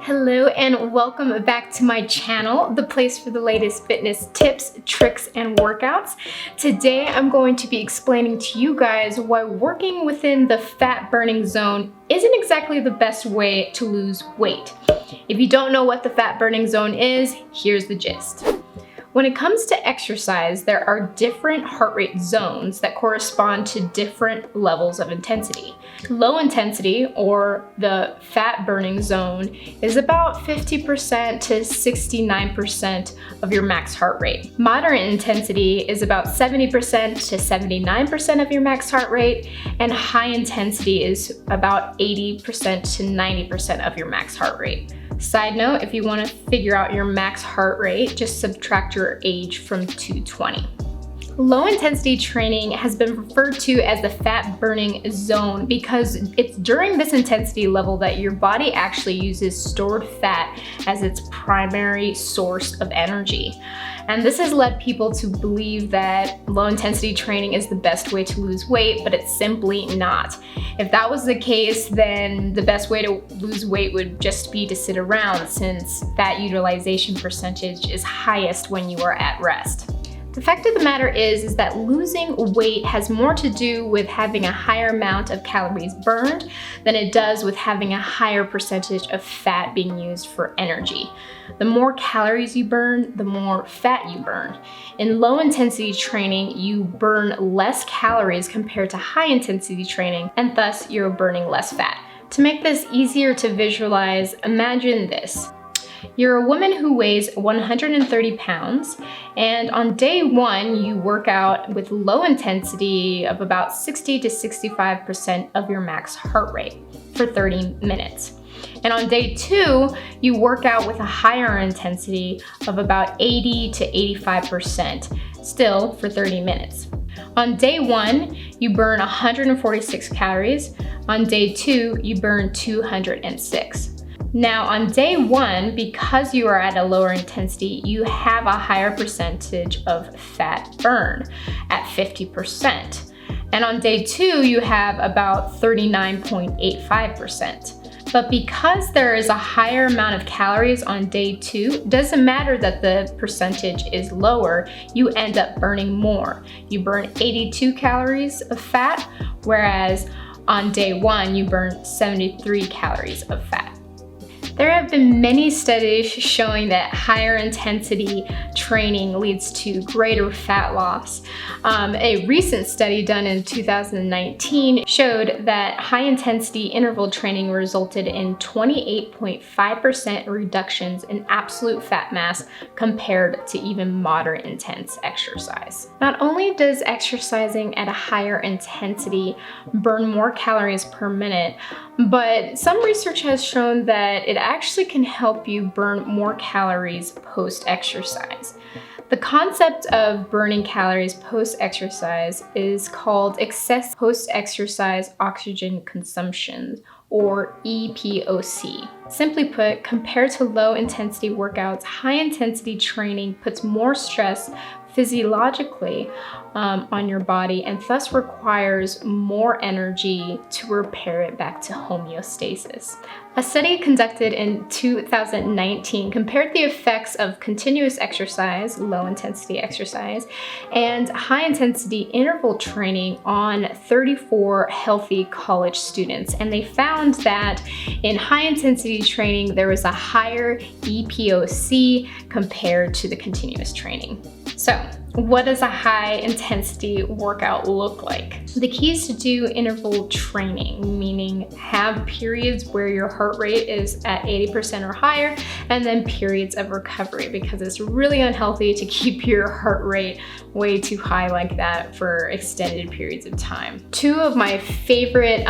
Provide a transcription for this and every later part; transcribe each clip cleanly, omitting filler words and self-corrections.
Hello and welcome back to my channel, the place for the latest fitness tips, tricks, and workouts. Today I'm going to be explaining to you guys why working within the fat burning zone isn't exactly the best way to lose weight. If you don't know what the fat burning zone is, here's the gist. When it comes to exercise, there are different heart rate zones that correspond to different levels of intensity. Low intensity, or the fat burning zone, is about 50% to 69% of your max heart rate. Moderate intensity is about 70% to 79% of your max heart rate, and high intensity is about 80% to 90% of your max heart rate. Side note, if you want to figure out your max heart rate, just subtract your age from 220. Low intensity training has been referred to as the fat burning zone because it's during this intensity level that your body actually uses stored fat as its primary source of energy. And this has led people to believe that low intensity training is the best way to lose weight, but it's simply not. If that was the case, then the best way to lose weight would just be to sit around, since fat utilization percentage is highest when you are at rest. The fact of the matter is that losing weight has more to do with having a higher amount of calories burned than it does with having a higher percentage of fat being used for energy. The more calories you burn, the more fat you burn. In low intensity training, you burn less calories compared to high intensity training, and thus you're burning less fat. To make this easier to visualize, imagine this. You're a woman who weighs 130 pounds, and on day one, you work out with low intensity of about 60 to 65% of your max heart rate for 30 minutes. And on day two, you work out with a higher intensity of about 80 to 85%, still for 30 minutes. On day one, you burn 146 calories. On day two, you burn 206. Now on day one, because you are at a lower intensity, you have a higher percentage of fat burn at 50%. And on day two, you have about 39.85%. But because there is a higher amount of calories on day two, it doesn't matter that the percentage is lower, you end up burning more. You burn 82 calories of fat, whereas on day one, you burn 73 calories of fat. There have been many studies showing that higher intensity training leads to greater fat loss. A recent study done in 2019 showed that high intensity interval training resulted in 28.5% reductions in absolute fat mass compared to even moderate intense exercise. Not only does exercising at a higher intensity burn more calories per minute, but some research has shown that it actually can help you burn more calories post-exercise. The concept of burning calories post-exercise is called excess post-exercise oxygen consumption, or EPOC. Simply put, compared to low-intensity workouts, high-intensity training puts more stress physiologically on your body and thus requires more energy to repair it back to homeostasis. A study conducted in 2019 compared the effects of continuous exercise, low-intensity exercise, and high-intensity interval training on 34 healthy college students. And they found that in high-intensity training, there was a higher EPOC compared to the continuous training. So, what does a high intensity workout look like? The key is to do interval training, meaning have periods where your heart rate is at 80% or higher, and then periods of recovery, because it's really unhealthy to keep your heart rate way too high like that for extended periods of time. Two of my favorite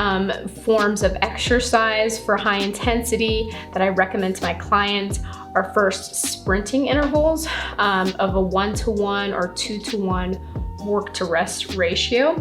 forms of exercise for high intensity that I recommend to my clients are first sprinting intervals of a 1-to-1 or 2-to-1 work to rest ratio.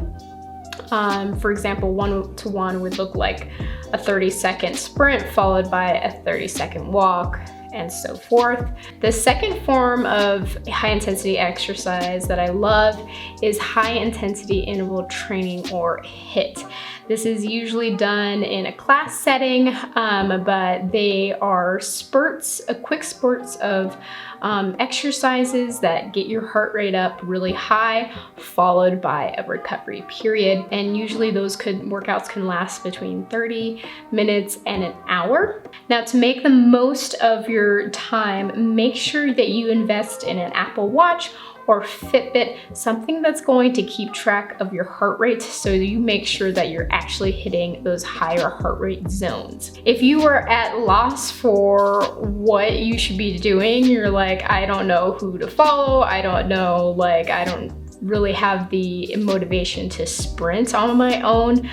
For example, 1-to-1 would look like a 30-second sprint followed by a 30-second walk, and so forth. The second form of high intensity exercise that I love is high intensity interval training, or HIIT. This is usually done in a class setting, but they are spurts, quick spurts of exercises that get your heart rate up really high, followed by a recovery period. And usually those workouts can last between 30 minutes and an hour. Now, to make the most of your time, make sure that you invest in an Apple Watch or Fitbit, something that's going to keep track of your heart rate so you make sure that you're actually hitting those higher heart rate zones. If you are at loss for what you should be doing, you're like, I don't know who to follow, I don't know, like, I don't really have the motivation to sprint on my own,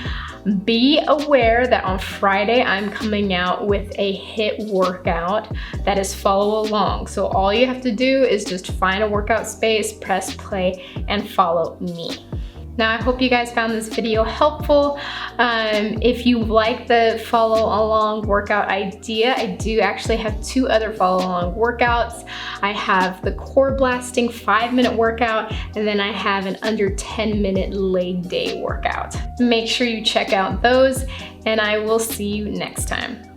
be aware that on Friday I'm coming out with a HIIT workout that is follow along. So all you have to do is just find a workout space, press play, and follow me. Now, I hope you guys found this video helpful. If you like the follow along workout idea, I do actually have 2 other follow along workouts. I have the core blasting 5-minute workout, and then I have an under 10-minute leg day workout. Make sure you check out those, and I will see you next time.